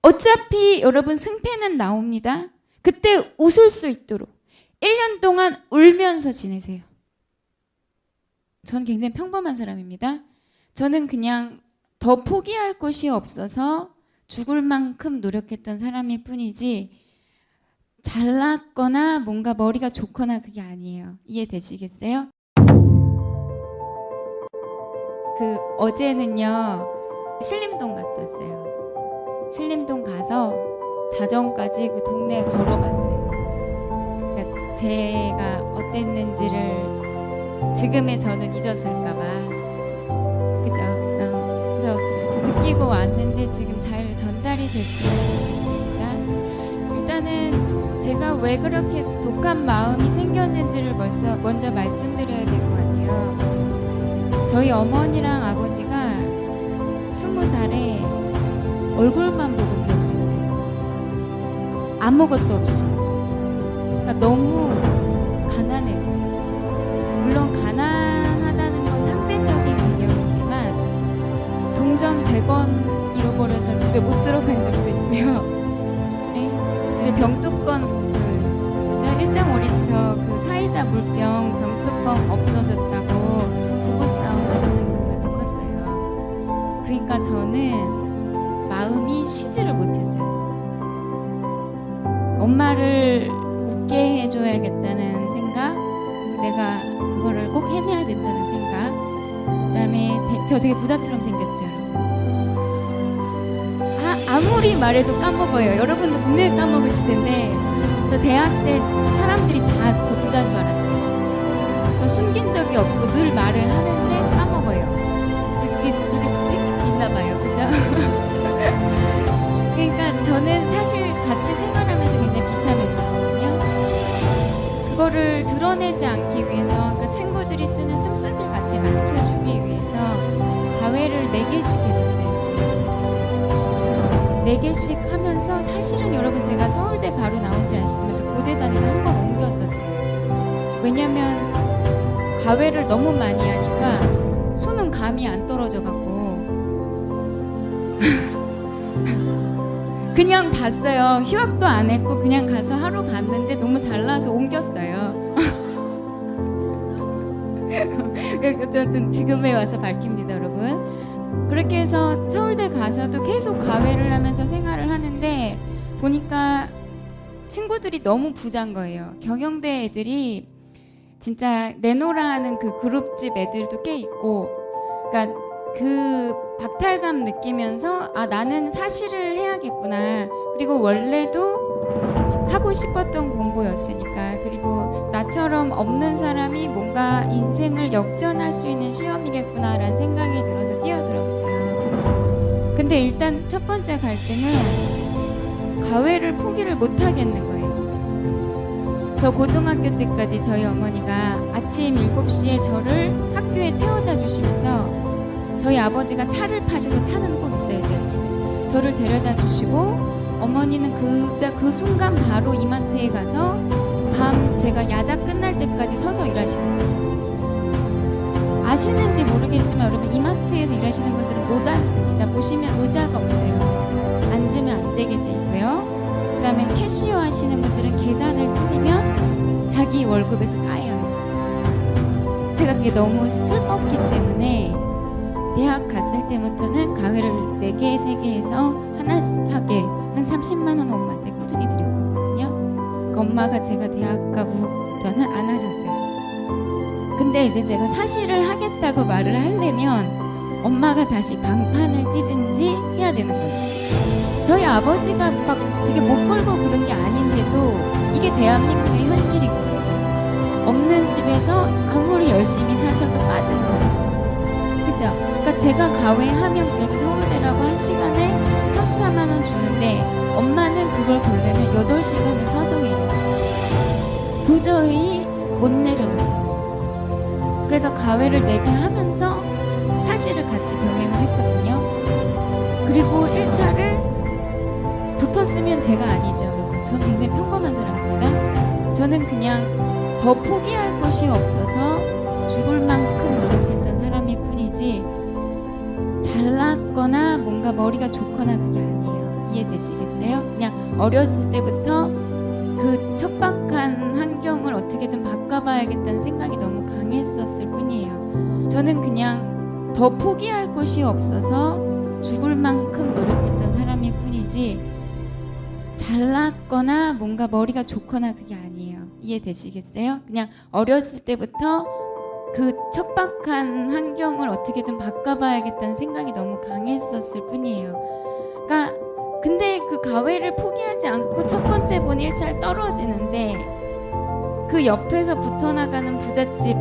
어차피 여러분 승패는 나옵니다. 그때 웃을 수 있도록 1년 동안 울면서 지내세요. 전 굉장히 평범한 사람입니다. 저는 그냥 더 포기할 곳이 없어서 죽을 만큼 노력했던 사람일 뿐이지 잘났거나 뭔가 머리가 좋거나 그게 아니에요. 이해되시겠어요? 어제는요 신림동 갔다 왔어요. 신림동 가서 자정까지 그 동네 걸어봤어요. 그러니까 제가 어땠는지를 지금의 저는 잊었을까봐, 그죠? 그래서 느끼고 왔는데 지금 잘 전달이 됐으면 좋겠습니다. 일단은 제가 왜 그렇게 독한 마음이 생겼는지를 먼저 말씀드려야 될 것 같아요. 저희 어머니랑 아버지가 20살에 얼굴만 보고 결혼했어요. 아무것도 없이. 그러니까 너무 가난했어요. 물론 가난하다는 건 상대적인 개념이지만 동전 100원 잃어버려서 집에 못 들어간 적도 있고요. 네? 집에 병뚜껑 그죠? 1.5리터 그 사이다 물병 병뚜껑 없어졌다고 부부싸움 하시는 거 보면서 컸어요. 그러니까 저는 마음이 쉬지를 못했어요. 엄마를 웃게 해줘야겠다는 생각, 그리고 내가 그거를 꼭 해내야 된다는 생각. 그다음에 저 되게 부자처럼 생겼죠. 아무리 말해도 까먹어요. 여러분도 분명히 까먹으실 텐데 저 대학 때 사람들이 다 저 부자인 줄 알았어요. 저 숨긴 적이 없고 늘 말을 하는데 까먹어요. 그게 있나 봐요. 그죠? 그러니까 저는 사실 같이 생활하면서 굉장히 비참했었거든요. 그거를 드러내지 않기 위해서, 그러니까 친구들이 쓰는 씀씀이를 같이 맞춰주기 위해서 과외를 4개씩 했었어요. 4개씩 하면서 사실은 여러분 제가 서울대 바로 나온지 아시지만 저 고대 다니다 한 번 옮겼었어요. 왜냐면 과외를 너무 많이 하니까 수능 감이 안 떨어져갖고 그냥 봤어요. 휴학도 안 했고 그냥 가서 하루 봤는데 너무 잘나서 옮겼어요. 어쨌든 지금에 와서 밝힙니다, 여러분. 그렇게 해서 서울대 가서도 계속 과외를 하면서 생활을 하는데 보니까 친구들이 너무 부자인 거예요. 경영대 애들이 진짜 내노라하는 그 그룹집 애들도 꽤 있고, 그러니까 그 박탈감 느끼면서 나는 사실을 해야겠구나. 그리고 원래도 하고 싶었던 공부였으니까, 그리고 나처럼 없는 사람이 뭔가 인생을 역전할 수 있는 시험이겠구나라는 생각이 들어서 뛰어들었어요. 근데 일단 첫 번째 갈 때는 과외를 포기를 못 하겠는 거예요. 저 고등학교 때까지 저희 어머니가 아침 7시에 저를 학교에 태워다 주시면서, 저희 아버지가 차를 파셔서 차는 꼭 있어야 돼요, 집에. 저를 데려다 주시고 어머니는 그 순간 바로 이마트에 가서 밤 제가 야자 끝날 때까지 서서 일하시는 거예요. 아시는지 모르겠지만 여러분, 이마트에서 일하시는 분들은 못 앉습니다. 보시면 의자가 없어요. 앉으면 안 되게 돼 있고요. 그 다음에 캐시어 하시는 분들은 계산을 틀리면 자기 월급에서 까요. 제가 그게 너무 슬펐기 때문에 대학 갔을 때부터는 과외를 4개, 3개 해서 하나하게 한 30만 원 엄마한테 꾸준히 드렸었거든요. 그 엄마가 제가 대학 가부터는 안 하셨어요. 근데 이제 제가 사실을 하겠다고 말을 하려면 엄마가 다시 강판을 뛰든지 해야 되는 거예요. 저희 아버지가 막 되게 못 벌고 그런 게 아닌데도 이게 대한민국의 현실이거든요. 없는 집에서 아무리 열심히 사셔도 빠든다. 그죠? 그러니까 제가 과외하면 그래도 서울대라고 1시간에 3, 4만 원 주는데 엄마는 그걸 벌려면 8시간을 서서 일해요. 도저히 못 내려놓고. 그래서 과외를 4개 하면서 사실을 같이 병행을 했거든요. 그리고 1차를 붙었으면 제가 아니죠, 여러분. 저는 굉장히 평범한 사람입니다. 저는 그냥 더 포기할 곳이 없어서 죽을 만큼 노력했던 사람일 뿐이지 잘났거나 뭔가 머리가 좋거나 그게 아니에요. 이해되시겠어요? 그냥 어렸을 때부터 그 척박한 환경을 어떻게든 바꿔봐야겠다는 생각이 너무 강했었을 뿐이에요. 저는 그냥 더 포기할 곳이 없어서 죽을 만큼 노력했던 사람일 뿐이지 잘났거나 뭔가 머리가 좋거나 그게 아니에요. 이해되시겠어요? 그냥 어렸을 때부터 그 척박한 환경을 어떻게든 바꿔봐야겠다는 생각이 너무 강했었을 뿐이에요. 그러니까 근데 그 가외를 포기하지 않고 첫 번째 본 1차를 떨어지는데 그 옆에서 붙어나가는 부잣집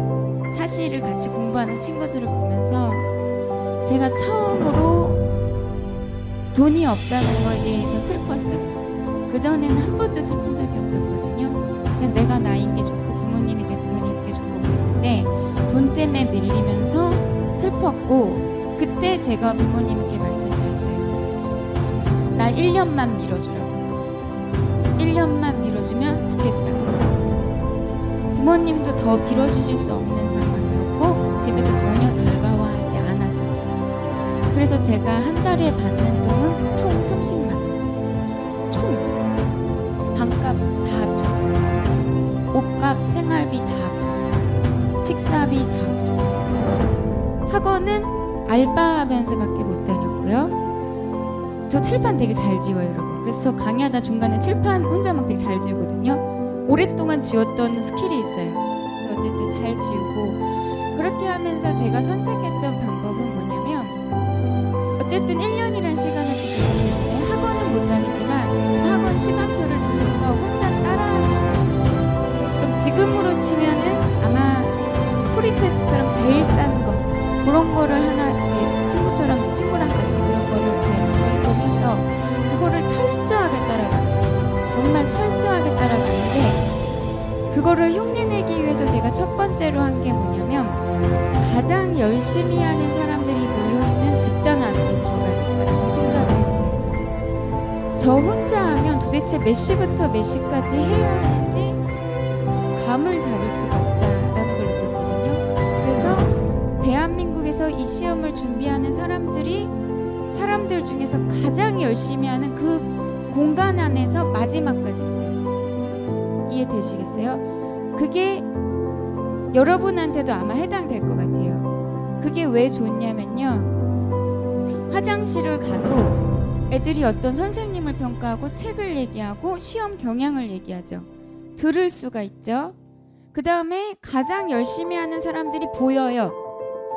사실을 같이 공부하는 친구들을 보면서 제가 처음으로 돈이 없다는 거에 대해서 슬펐어요. 그전에는 한 번도 슬픈 적이 없었거든요. 그냥 내가 나인 게 좋고 부모님이 내 부모님 게 좋고 그랬는데 돈 때문에 밀리면서 슬펐고 그때 제가 부모님께 말씀드렸어요. 나 1년만 밀어주라고. 1년만 밀어주면 붙겠다. 부모님도 더 밀어주실 수 없는 상황이었고 집에서 전혀 달가워하지 않았었어요. 그래서 제가 한 달에 받는 돈은 총 30만 원. 총 방값 다 합쳐서 옷값, 생활비 다 합쳐서 식사비 다 합쳐서 학원은 알바하면서밖에 못 다녔고요. 저 칠판 되게 잘 지워요, 여러분. 그래서 저 강의하다 중간에 칠판 혼자 막 되게 잘 지우거든요. 오랫동안 지웠던 스킬이 있어요. 그래서 어쨌든 잘 지우고 그렇게 하면서 제가 선택했던 방법은 뭐냐면 어쨌든 1년이라는 시간을 주셨기 때문에 학원은 못 다니지만 학원 시간표를 들려서 혼자 따라하기 시작했어요. 그럼 지금으로 치면은 아마 프리패스처럼 제일 싼 거 그런 거를 하나 이렇게 친구랑 같이 그런 거를 이렇게 구입을 해서 그거를 철저하게 따라가는 정말 철저하게 따라가는데 그거를 흉내내기 위해서 제가 첫 번째로 한 게 뭐냐면 가장 열심히 하는 사람들이 모여있는 집단 안으로 들어가야겠다라는 생각을 했어요. 저 혼자 하면 도대체 몇 시부터 몇 시까지 해야 하는지 감을 잡을 수가 없다라는 걸 느꼈거든요. 그래서 대한민국에서 이 시험을 준비하는 사람들 중에서 가장 열심히 하는 그 공간 안에서 마지막까지 있어요. 이해되시겠어요? 그게 여러분한테도 아마 해당될 것 같아요. 그게 왜 좋냐면요. 화장실을 가도 애들이 어떤 선생님을 평가하고 책을 얘기하고 시험 경향을 얘기하죠. 들을 수가 있죠. 그 다음에 가장 열심히 하는 사람들이 보여요.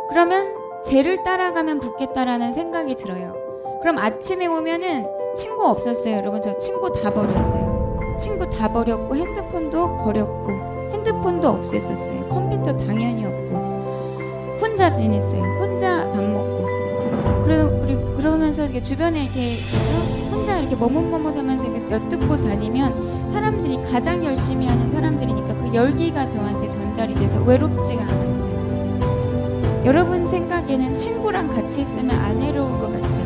그러면 쟤를 따라가면 붙겠다라는 생각이 들어요. 그럼 아침에 오면은 친구 없었어요. 여러분 저 친구 다 버렸어요. 친구 다 버렸고 핸드폰도 버렸고 핸드폰도 없앴었어요. 컴퓨터 당연히 없고 혼자 지냈어요. 혼자 밥 먹고 그러면서 이렇게 주변에 이렇게 혼자 이렇게 머뭇머뭇하면서 이렇게 엿듣고 다니면 사람들이 가장 열심히 하는 사람들이니까 그 열기가 저한테 전달이 돼서 외롭지가 않았어요. 여러분 생각에는 친구랑 같이 있으면 안 외로울 것 같죠?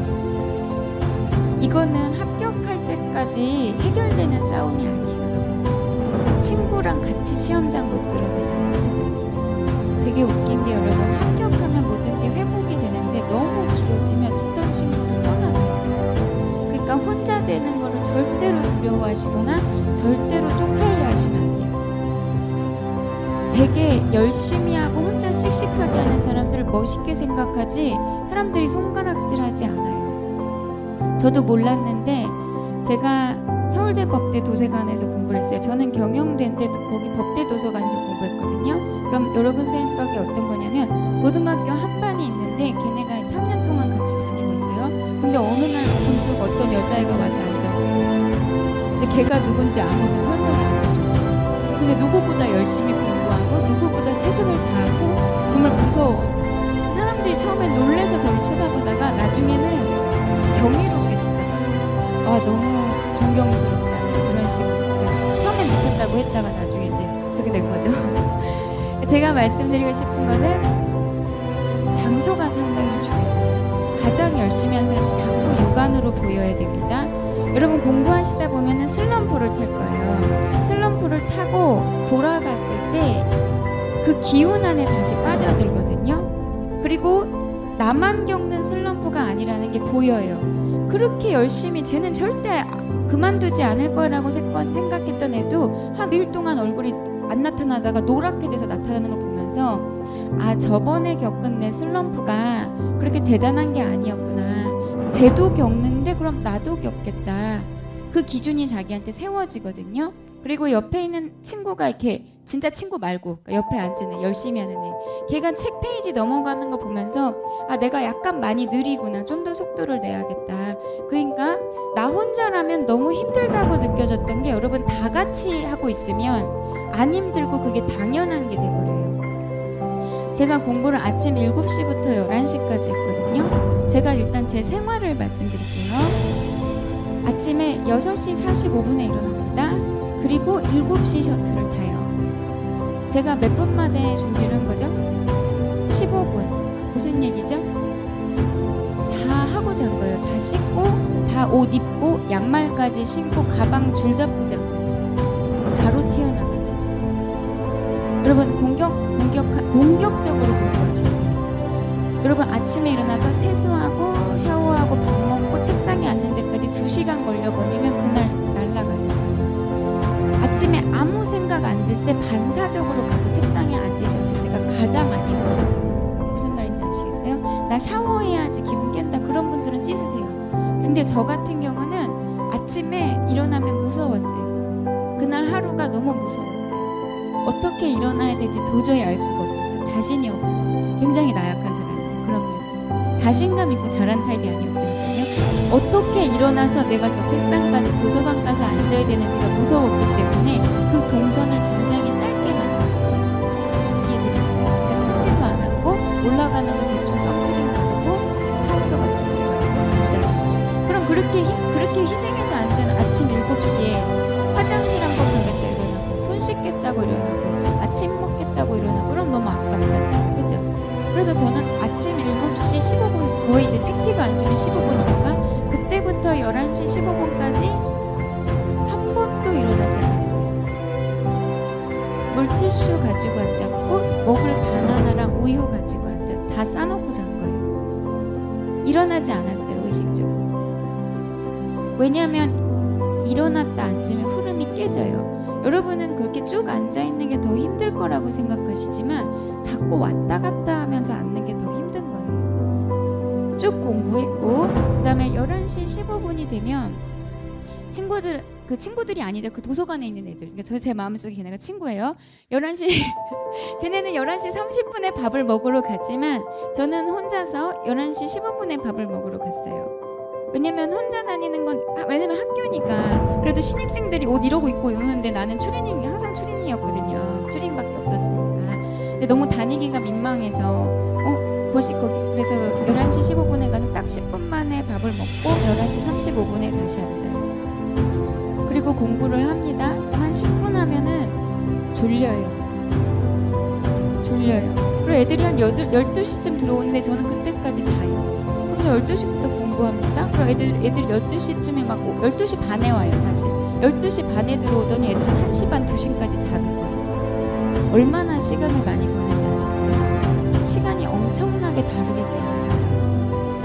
이거는 합격할 때까지 해결되는 싸움이 아니에요, 여러분. 친구랑 같이 시험장 못 들어가잖아요, 그죠? 되게 웃긴 게 여러분 합격하면 모든 게 회복이 되는데 너무 길어지면 있던 친구도 떠나가요. 그러니까 혼자 되는 거를 절대로 두려워하시거나 절대로 쪽팔려 하시면 안 돼요. 되게 열심히 하고 혼자 씩씩하게 하는 사람들을 멋있게 생각하지 사람들이 손가락질하지 않아요. 저도 몰랐는데 제가 서울대 법대 도서관에서 공부를 했어요. 저는 경영대인데 거기 법대 도서관에서 공부했거든요. 그럼 여러분 생각이 어떤 거냐면 고등학교 한 반이 있는데 걔네가 3년 동안 같이 다니고 있어요. 근데 어느 날 문득 어떤 여자애가 와서 앉아있어요. 근데 걔가 누군지 아무도 설명을 안 해줘. 근데 누구보다 열심히 공부하고 누구보다 최선을 다하고 정말 무서워. 사람들이 처음엔 놀래서 저를 쳐다보다가 나중에는 경이롭게 쳐다봐요. 아 너무 존경스럽다는 그런 식으로. 그러니까 처음엔 미쳤다고 했다가 나중에 이제 그렇게 된 거죠. 제가 말씀드리고 싶은 거는 장소가 상당히 중요해요. 가장 열심히 한 사람이 자꾸 육안으로 보여야 됩니다. 여러분 공부하시다 보면은 슬럼프를 탈 거예요. 슬럼프를 타고 돌아갔을 때 그 기운 안에 다시 빠져들거든요. 그리고 나만 겪는 슬럼프가 아니라는 게 보여요. 그렇게 열심히 쟤는 절대 그만두지 않을 거라고 생각했던 애도 한 일 동안 얼굴이 안 나타나다가 노랗게 돼서 나타나는 걸 보면서 아, 저번에 겪은 내 슬럼프가 그렇게 대단한 게 아니었구나. 쟤도 겪는데 그럼 나도 겪겠다. 그 기준이 자기한테 세워지거든요. 그리고 옆에 있는 친구가 이렇게 진짜 친구 말고 옆에 앉은 애, 열심히 하는 애, 걔가 책 페이지 넘어가는 거 보면서 아, 내가 약간 많이 느리구나. 좀 더 속도를 내야겠다. 그러니까 나 혼자라면 너무 힘들다고 느껴졌던 게 여러분 다 같이 하고 있으면 안 힘들고 그게 당연한 게 돼버려요. 제가 공부를 아침 7시부터 11시까지 했거든요. 제가 일단 제 생활을 말씀드릴게요. 아침에 6시 45분에 일어납니다. 그리고 7시 셔틀을 타요. 제가 몇 분 만에 준비를 한 거죠? 15분. 무슨 얘기죠? 다 하고 잔 거예요. 다 씻고, 다 옷 입고, 양말까지 신고, 가방 줄 잡고 자고 바로 튀어나가요. 여러분 공격적으로 공부하셔야 돼요. 여러분 아침에 일어나서 세수하고 샤워하고 밥 먹고 책상에 앉는 데까지 2시간 걸려버리면 그날 날아가요. 아침에 아무 생각 안 들 때 반사적으로 가서 책상에 앉으셨을 때가 가장 안 힘들어요. 무슨 말인지 아시겠어요? 나 샤워해야지 기분 깬다. 그런 분들은 씻으세요. 근데 저 같은 경우는 아침에 일어나면 무서웠어요. 그날 하루가 너무 무서웠어요. 어떻게 일어나야 될지 도저히 알 수가 없었어요. 자신이 없었어요. 굉장히 나약한 사람이에요. 그런 면에서 자신감 있고 잘한 타입이 아니었거든요. 어떻게 일어나서 내가 저 책상까지 도서관 가서 앉아야 되는지가 무서웠기 때문에 그 동선을 굉장히 짧게 만들었어요. 이해되셨어요? 그러니까 씻지도 않았고 올라가면서 대충 선크림 바르고 파우더 같은 거 바르고 앉아요. 그럼 그렇게 희생해서 앉는 아침 7시에 화장실 한번 가겠다 일어나고 손 씻겠다고 일어나고 아침 먹겠다고 일어나고 그럼 너무 아깝잖아요. 그죠? 그래서 저는 아침 7시 15분 거의 이제 책피가 앉으면 15분이니까 그때부터 11시 15분까지 한 번도 일어나지 않았어요. 물티슈 가지고 앉았고 먹을 바나나랑 우유 가지고 다 싸놓고 잔 거예요. 일어나지 않았어요. 의식적으로. 왜냐하면 일어났다 앉으면 흐름이 깨져요. 여러분은 그렇게 쭉 앉아있는 게 더 힘들 거라고 생각하시지만 자꾸 왔다 갔다 하면서 앉는 게 더 힘든 거예요. 쭉 공부했고 그 다음에 11시 15분이 되면 친구들이 아니죠. 그 도서관에 있는 애들. 그러니까 제 마음속에 걔네가 친구예요. 11시 걔네는 11시 30분에 밥을 먹으러 갔지만 저는 혼자서 11시 15분에 밥을 먹으러 갔어요. 왜냐면 혼자 다니는 건 왜냐면 학교니까 그래도 신입생들이 옷 이러고 입고 오는데 나는 추리닝이 항상 추리닝이었거든요. 추리닝밖에 없었으니까. 근데 너무 다니기가 민망해서 그래서 11시 15분에 가서 딱 10분 만에 밥을 먹고 11시 35분에 다시 앉아요. 그리고 공부를 합니다. 한 10분 하면은 졸려요. 그리고 애들이 한 12시쯤 들어오는데 저는 그때까지 자요. 그럼 12시부터 공부합니다. 그럼 애들 12시쯤에 막 12시 반에 와요. 사실 12시 반에 들어오더니 애들은 1시 반 2시까지 자는 거예요. 얼마나 시간을 많이 보내는지 아시겠어요? 시간이 엄청나게 다르게 쓰여요.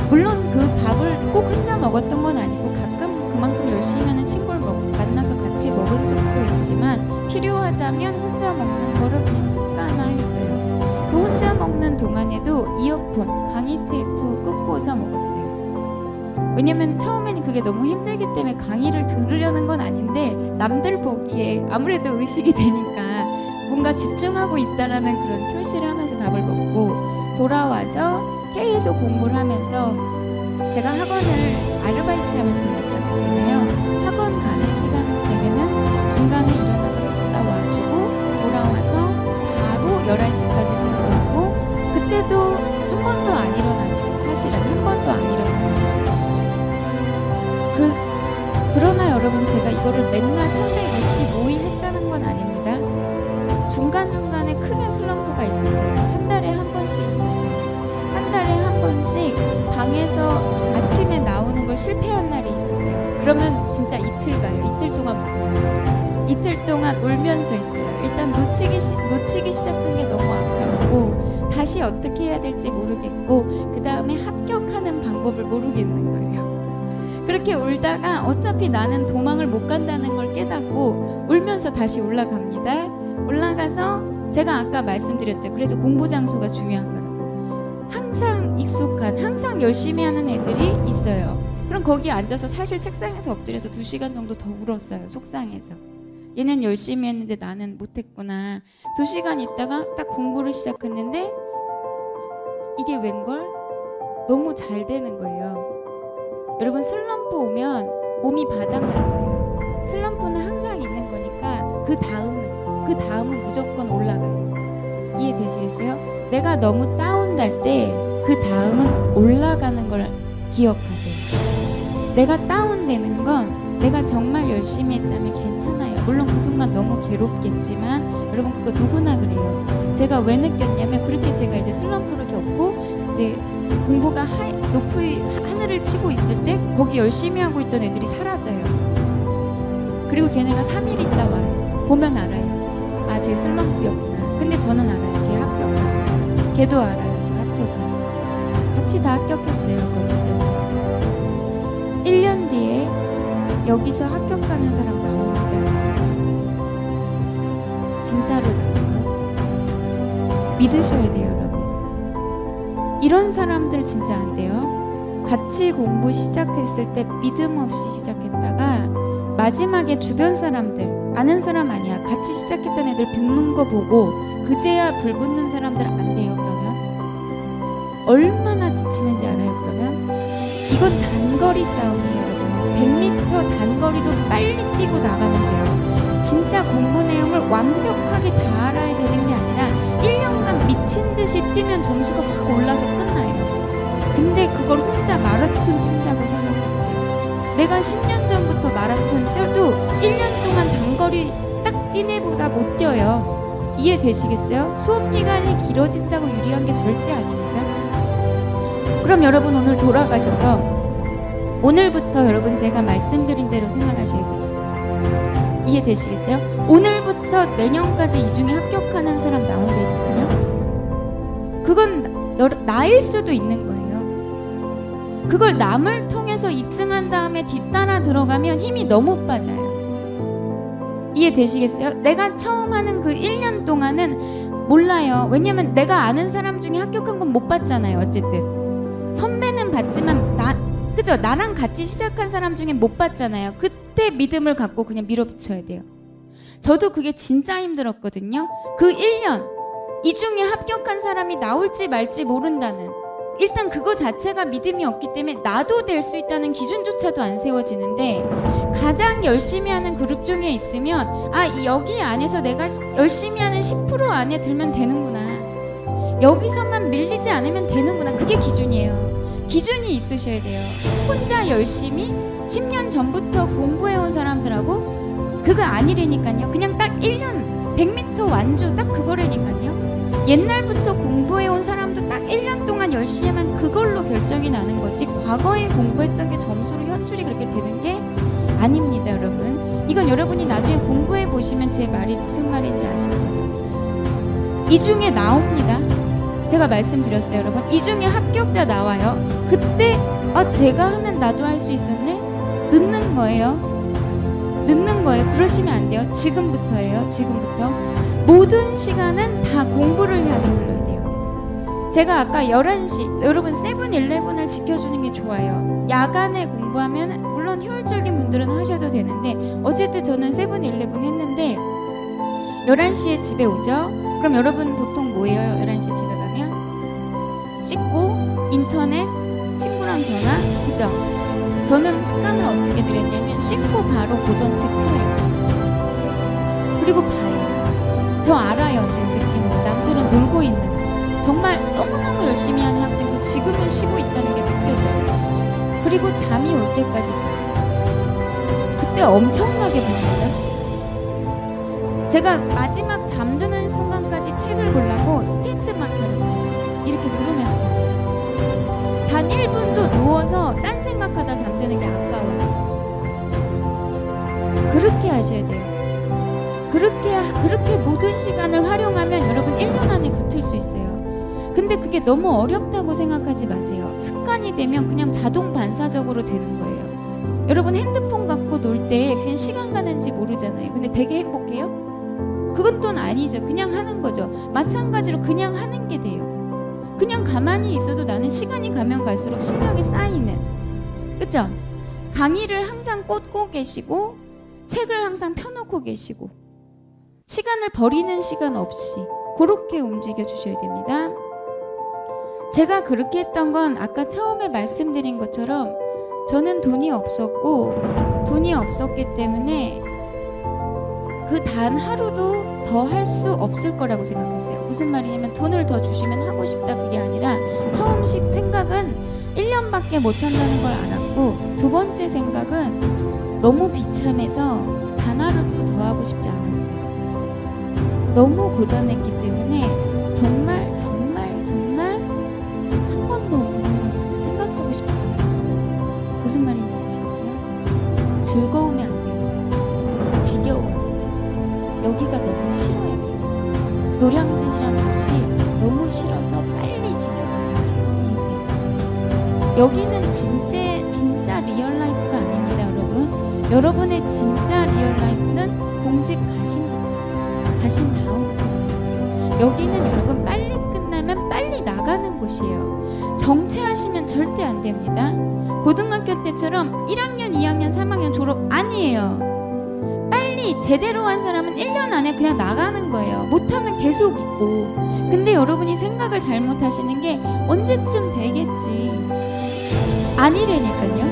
물론 그 밥을 꼭 혼자 먹었던 건 아니고 가끔 그만큼 열심히 하는 친구를 만나서 같이 먹은 적도 있지만 필요하다면 혼자 먹는 거를 그냥 습관화했어요. 그 혼자 먹는 동안에도 이어폰, 강의 테이프 끄고서 먹었어요. 왜냐면 처음에는 그게 너무 힘들기 때문에 강의를 들으려는 건 아닌데 남들 보기에 아무래도 의식이 되니까 뭔가 집중하고 있다라는 그런 표시를 하면서 밥을 먹고 돌아와서 계속 공부를 하면서 제가 학원을 아르바이트 하면서 다녔잖아요. 학원 가는 시간 되면은 중간에 일어나서 갔다 와주고 돌아와서 바로 11시까지 공부하고 그때도 한 번도 안 일어났어요. 사실은 한 번도 안 일어났어요. 그러나 여러분 제가 이거를 맨날 365일 했다는 건 아닙니다. 중간중간에 크게 슬럼프가 있었어요. 한 달에 한 번씩 있었어요. 한 달에 한 번씩 방에서 아침에 나오는 걸 실패한 날이 있었어요. 그러면 진짜 이틀 가요. 이틀 동안 먹어요. 이틀 동안 울면서 있어요. 일단 놓치기 시작한 게 너무 아깝고 다시 어떻게 해야 될지 모르겠고 그 다음에 합격하는 방법을 모르겠는 거예요. 그렇게 울다가 어차피 나는 도망을 못 간다는 걸 깨닫고 울면서 다시 올라갑니다. 올라가서 제가 아까 말씀드렸죠. 그래서 공부 장소가 중요한 거라고. 항상 익숙한, 항상 열심히 하는 애들이 있어요. 그럼 거기 앉아서 사실 책상에서 엎드려서 2시간 정도 더 울었어요. 속상해서. 얘는 열심히 했는데 나는 못했구나. 2시간 있다가 딱 공부를 시작했는데 이게 웬걸? 너무 잘 되는 거예요. 여러분 슬럼프 오면 몸이 바닥난 거예요. 슬럼프는 항상 있는 거니까 그 다음은 무조건 올라가요. 이해되시겠어요? 내가 너무 다운될 때 그 다음은 올라가는 걸 기억하세요. 내가 다운되는 건 내가 정말 열심히 했다면 괜찮아요. 물론 그 순간 너무 괴롭겠지만 여러분 그거 누구나 그래요. 제가 왜 느꼈냐면 그렇게 제가 이제 슬럼프를 겪고 이제 공부가 높이 하늘을 치고 있을 때 거기 열심히 하고 있던 애들이 사라져요. 그리고 걔네가 3일 있다 와요. 보면 알아요. 아, 쟤 슬럼프였구나. 근데 저는 알아요. 걔 합격한. 걔도 알아요. 저 합격한. 같이 다 합격했어요. 거기 있던 사람. 1년 뒤에 여기서 합격하는 사람 나옵니다. 진짜로 나와요. 믿으셔야 돼요, 여러분. 이런 사람들 진짜 안 돼요. 같이 공부 시작했을 때 믿음 없이 시작했다가 마지막에 주변 사람들, 아는 사람 아니야, 같이 시작했던 애들 붙는 거 보고 그제야 불 붙는 사람들 안 돼요. 그러면 얼마나 지치는지 알아요. 그러면 이건 단거리 싸움이에요, 여러분. 100m 단거리로 빨리 뛰고 나가는 거예요. 진짜 공부 내용을 완벽하게 다 알아야 되는 게 아니라 1년간 미친 듯이 뛰면 점수가 확 올라서 끝나요. 근데 그걸 혼자 마라톤 뛴다고 생각해보세요. 내가 10년 전부터 마라톤 뛰어도 1년 동안 단거리 딱 뛴 애보다 못 뛰어요. 이해되시겠어요? 수업 기간이 길어진다고 유리한 게 절대 아닙니다. 그럼 여러분 오늘 돌아가셔서 오늘부터 여러분 제가 말씀드린 대로 생활하셔야 돼요. 이해되시겠어요? 오늘부터 내년까지 이 중에 합격하는 사람 나온다니까요. 그건 나일 수도 있는 거예요. 그걸 남을 통해서 입증한 다음에 뒤따라 들어가면 힘이 너무 빠져요. 이해되시겠어요? 내가 처음 하는 그 1년 동안은 몰라요. 왜냐면 내가 아는 사람 중에 합격한 건 못 봤잖아요. 어쨌든 선배는 봤지만 그죠? 나랑 같이 시작한 사람 중에 못 봤잖아요. 그때 믿음을 갖고 그냥 밀어붙여야 돼요. 저도 그게 진짜 힘들었거든요. 그 1년 이 중에 합격한 사람이 나올지 말지 모른다는, 일단 그거 자체가 믿음이 없기 때문에 나도 될 수 있다는 기준조차도 안 세워지는데, 가장 열심히 하는 그룹 중에 있으면 아, 여기 안에서 내가 열심히 하는 10% 안에 들면 되는구나, 여기서만 밀리지 않으면 되는구나, 그게 기준이에요. 기준이 있으셔야 돼요. 혼자 열심히 10년 전부터 공부해온 사람들하고 그거 아니라니까요. 그냥 딱 1년 100m 완주 딱 그거라니까요. 옛날부터 공부해온 사람도 딱 1년 동안 열심히 하면 그걸로 결정이 나는 거지, 과거에 공부했던 게 점수로 현출이 그렇게 되는 게 아닙니다. 여러분, 이건 여러분이 나중에 공부해 보시면 제 말이 무슨 말인지 아실 거예요. 이 중에 나옵니다. 제가 말씀드렸어요. 여러분, 이 중에 합격자 나와요. 그때 제가 하면 나도 할 수 있었네? 늦는 거예요. 그러시면 안 돼요. 지금부터예요. 지금부터 모든 시간은 다 공부를 향해 흘러야 돼요. 제가 아까 11시, 여러분 세븐일레븐을 지켜주는 게 좋아요. 야간에 공부하면 물론 효율적인 분들은 하셔도 되는데, 어쨌든 저는 세븐일레븐 했는데 11시에 집에 오죠. 그럼 여러분 보통 뭐예요? 11시에 집에 가면 씻고 인터넷, 친구랑 전화, 그죠? 저는 습관을 어떻게 들였냐면 씻고 바로 보던 책 펴요. 그리고 봐요. 저 알아요. 지금 느낌으로 남들은 놀고 있는 거. 정말 너무너무 열심히 하는 학생도 지금은 쉬고 있다는 게 느껴져요. 그리고 잠이 올 때까지 봐요. 그때 엄청나게 봅니다. 제가 마지막 잠드는 순간까지 책을 보려고 스탠드 마커를 붙였어요. 이렇게 누르면서 잠들어요. 단 1분도 누워서 딴 생각하다 잠드는 게 아까워서. 그렇게 하셔야 돼요. 그렇게 모든 시간을 활용하면 여러분 1년 안에 붙을 수 있어요. 근데 그게 너무 어렵다고 생각하지 마세요. 습관이 되면 그냥 자동 반사적으로 되는 거예요. 여러분 핸드폰 갖고 놀 때 그냥 시간 가는지 모르잖아요. 근데 되게 행복해요? 그건 또 아니죠. 그냥 하는 거죠. 마찬가지로 그냥 하는 게 돼요. 그냥 가만히 있어도 나는 시간이 가면 갈수록 실력이 쌓이는, 그쵸? 강의를 항상 꽂고 계시고 책을 항상 펴놓고 계시고 시간을 버리는 시간 없이 그렇게 움직여 주셔야 됩니다. 제가 그렇게 했던 건 아까 처음에 말씀드린 것처럼 저는 돈이 없었고 돈이 없었기 때문에 그 단 하루도 더 할 수 없을 거라고 생각했어요. 무슨 말이냐면 돈을 더 주시면 하고 싶다 그게 아니라 처음 생각은 1년밖에 못한다는 걸 알았고 두 번째 생각은 너무 비참해서 단 하루도 더 하고 싶지 않았어요. 너무 고단했기 때문에 정말 한 번 더 오는 건 진짜 생각하고 싶지 않았어요. 무슨 말인지 아시겠어요? 즐거우면 안 돼요. 지겨워요. 여기가 너무 싫어야 돼요. 노량진이라는 곳이 너무 싫어서 빨리 지나가는 곳이에요. 인생에서. 여기는 진짜 리얼 라이프가 아닙니다, 여러분. 여러분의 진짜 리얼 라이프는 공직 가신 다음부터. 여기는 여러분 빨리 끝나면 빨리 나가는 곳이에요. 정체하시면 절대 안 됩니다. 고등학교 때처럼 1학년, 2학년, 3학년 졸업 아니에요. 빨리 제대로 한 사람은 1년 안에 그냥 나가는 거예요. 못하면 계속 있고. 근데 여러분이 생각을 잘못하시는 게 언제쯤 되겠지. 아니라니까요.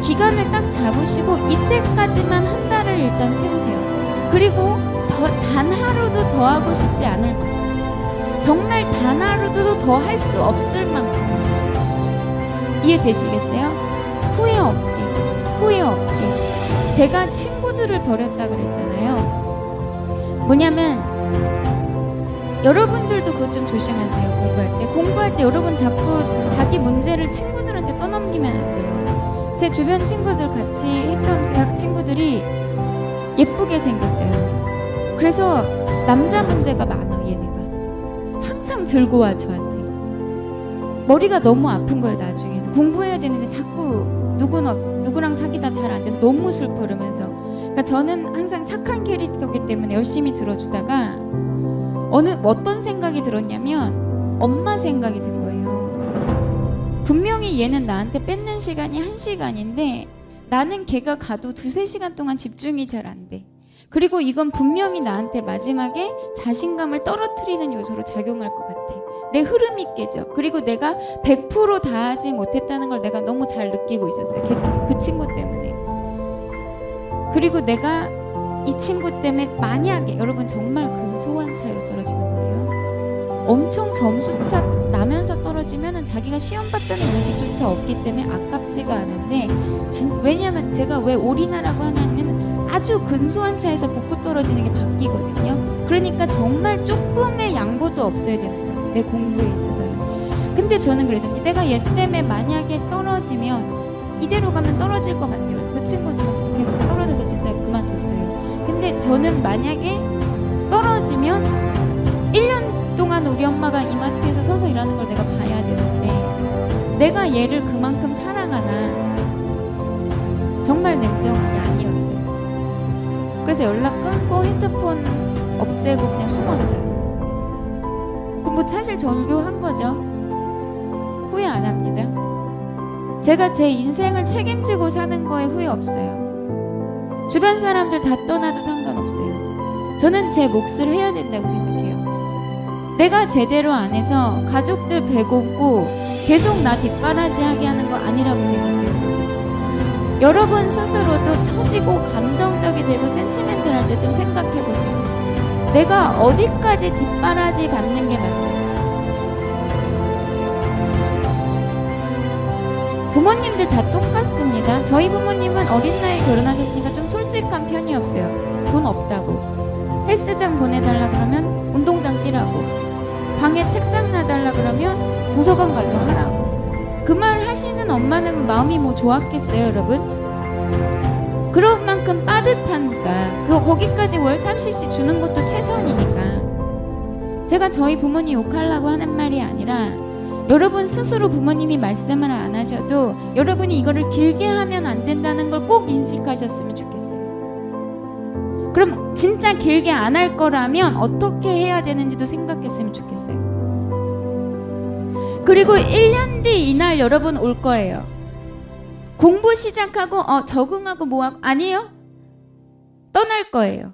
기간을 딱 잡으시고 이때까지만 한 달을 일단 세우세요. 그리고 단 하루도 더 하고 싶지 않을 만큼, 정말 단 하루도 더 할 수 없을 만큼. 이해되시겠어요? 후회 없게. 제가 친구들을 버렸다 그랬잖아요. 뭐냐면 여러분들도 그거 좀 조심하세요. 공부할 때 여러분 자꾸 자기 문제를 친구들한테 떠넘기면 안 돼요. 제 주변 친구들 같이 했던 대학 친구들이 예쁘게 생겼어요. 그래서 남자 문제가 많아. 얘네가 항상 들고 와 저한테. 머리가 너무 아픈 거예요. 나중에는 공부해야 되는데 자꾸 누구랑 사귀다 잘 안 돼서 너무 슬퍼 이러면서. 그러니까 저는 항상 착한 캐릭터이기 때문에 열심히 들어주다가 어떤 생각이 들었냐면 엄마 생각이 든 거예요. 분명히 얘는 나한테 뺏는 시간이 1시간인데 나는 걔가 가도 2-3시간 동안 집중이 잘 안 돼. 그리고 이건 분명히 나한테 마지막에 자신감을 떨어뜨리는 요소로 작용할 것 같아. 내 흐름이 깨져. 그리고 내가 100% 다 하지 못했다는 걸 내가 너무 잘 느끼고 있었어요. 그 친구 때문에. 그리고 내가 이 친구 때문에 만약에 여러분 정말 근소한 차이로 떨어지는 거예요. 엄청 점수차 나면서 떨어지면은 자기가 시험 봤다는 인식조차 없기 때문에 아깝지가 않은데 왜냐면 제가 왜 올인하라고 하냐면 아주 근소한 차에서 붙고 떨어지는 게 바뀌거든요. 그러니까 정말 조금의 양보도 없어야 되는 거예요. 내 공부에 있어서는. 근데 저는 그래서 내가 얘 때문에 만약에 떨어지면 이대로 가면 떨어질 것 같아요. 그래서 그 친구 지금 계속 떨어져서 진짜 그만뒀어요. 근데 저는 만약에 떨어지면 1년 동안 우리 엄마가 이마트에서 서서 일하는 걸 내가 봐야 되는데 내가 얘를 그만큼 사랑하나 정말 냉정하게 아니었어요. 그래서 연락 끊고 핸드폰 없애고 그냥 숨었어요. 뭐 사실 전교한 거죠. 후회 안 합니다. 제가 제 인생을 책임지고 사는 거에 후회 없어요. 주변 사람들 다 떠나도 상관없어요. 저는 제 몫을 해야 된다고 생각해요. 내가 제대로 안 해서 가족들 배고프고 계속 나 뒷바라지하게 하는 거 아니라고 생각해요. 여러분 스스로도 처지고 감정적이 되고 센티멘탈할 때 좀 생각해보세요. 내가 어디까지 뒷바라지 받는 게 맞는지. 부모님들 다 똑같습니다. 저희 부모님은 어린 나이에 결혼하셨으니까 좀 솔직한 편이었어요. 돈 없다고. 헬스장 보내달라 그러면 운동장 뛰라고. 방에 책상 놔달라 그러면 도서관 가서 하라고. 그 말 하시는 엄마는 마음이 뭐 좋았겠어요, 여러분? 그런 만큼 빠듯하니까. 거기까지 월 30씩 주는 것도 최선이니까. 제가 저희 부모님 욕하려고 하는 말이 아니라 여러분 스스로 부모님이 말씀을 안 하셔도 여러분이 이거를 길게 하면 안 된다는 걸 꼭 인식하셨으면 좋겠어요. 그럼 진짜 길게 안 할 거라면 어떻게 해야 되는지도 생각했으면 좋겠어요. 그리고 1년 뒤 이날 여러분 올 거예요. 공부 시작하고 적응하고 뭐하고 아니에요? 떠날 거예요.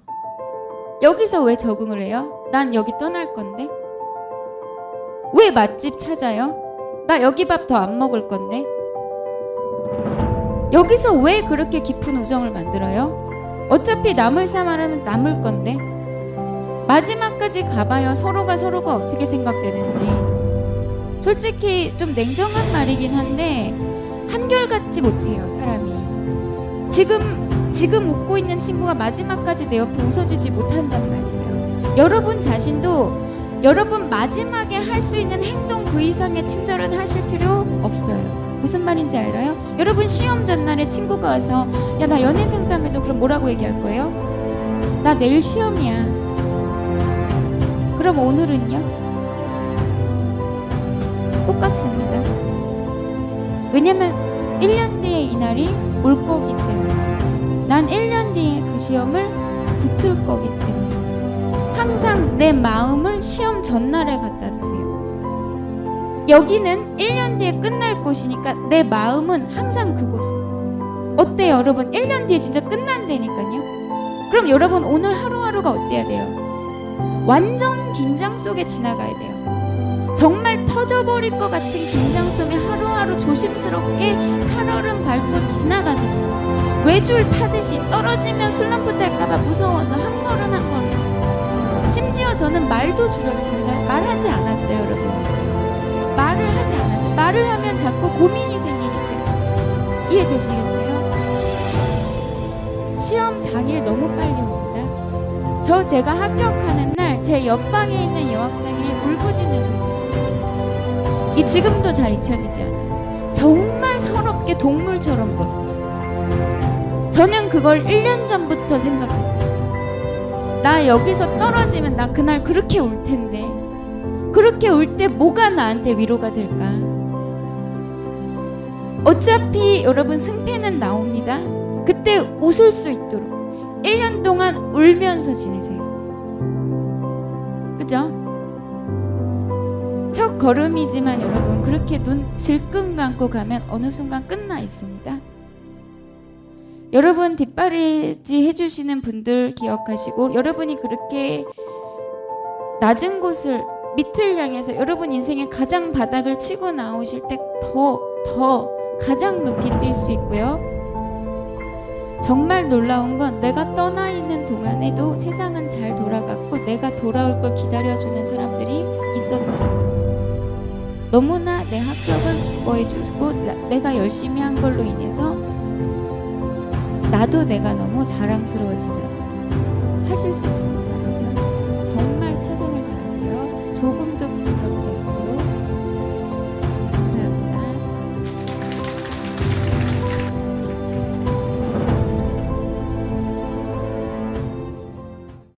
여기서 왜 적응을 해요? 난 여기 떠날 건데. 왜 맛집 찾아요? 나 여기 밥 더 안 먹을 건데. 여기서 왜 그렇게 깊은 우정을 만들어요? 어차피 남을 사람은 남을 건데. 마지막까지 가봐요. 서로가 어떻게 생각되는지. 솔직히 좀 냉정한 말이긴 한데 한결같지 못해요, 사람이. 지금 웃고 있는 친구가 마지막까지 내 옆에 웃어주지 못한단 말이에요. 여러분 자신도 여러분 마지막에 할 수 있는 행동 그 이상의 친절은 하실 필요 없어요. 무슨 말인지 알아요? 여러분 시험 전날에 친구가 와서 야, 나 연애 상담해줘. 그럼 뭐라고 얘기할 거예요? 나 내일 시험이야. 그럼 오늘은요? 똑같습니다. 왜냐면 1년 뒤에 이날이 올 거기 때문에. 난 1년 뒤에 그 시험을 붙을 거기 때문에. 항상 내 마음을 시험 전날에 갖다 두세요. 여기는 1년 뒤에 끝날 곳이니까 내 마음은 항상 그곳에. 어때요 여러분? 1년 뒤에 진짜 끝난다니까요. 그럼 여러분 오늘 하루하루가 어때야 돼요? 완전 긴장 속에 지나가야 돼요. 정말 터져버릴 것 같은 긴장 속에 하루하루 조심스럽게 살얼음 밟고 지나가듯이, 외줄 타듯이, 떨어지면 슬럼프 탈까봐 무서워서 한 걸음 한 걸음. 심지어 저는 말도 줄였습니다. 말하지 않았어요, 여러분. 말을 하지 않았어요. 말을 하면 자꾸 고민이 생기니까. 이해되시겠어요? 시험 당일 너무 빨리 옵니다. 제가 합격하는 날 제 옆방에 있는 여학생이 울부짖는 소리가 있어요. 지금도 잘 잊혀지지 않아요. 정말 서럽게 동물처럼 울었어요. 저는 그걸 1년 전부터 생각했어요. 나 여기서 떨어지면 나 그날 그렇게 울 텐데, 그렇게 울 때 뭐가 나한테 위로가 될까? 어차피 여러분 승패는 나옵니다. 그때 웃을 수 있도록 1년 동안 울면서 지내세요. 그죠? 첫 걸음이지만 여러분 그렇게 눈 질끈 감고 가면 어느 순간 끝나 있습니다. 여러분 뒷바라지 해주시는 분들 기억하시고, 여러분이 그렇게 낮은 곳을 밑을 향해서 여러분 인생의 가장 바닥을 치고 나오실 때 더 가장 높이 뛸 수 있고요. 정말 놀라운 건 내가 떠나 있는 동안에도 세상은 잘 돌아갔고 내가 돌아올 걸 기다려주는 사람들이 있었다. 너무나 내 합격을 기뻐해주고 내가 열심히 한 걸로 인해서 나도 내가 너무 자랑스러워진다고 하실 수 있습니다. 여러분 정말 최선을 다하세요. 조금도 부끄럽지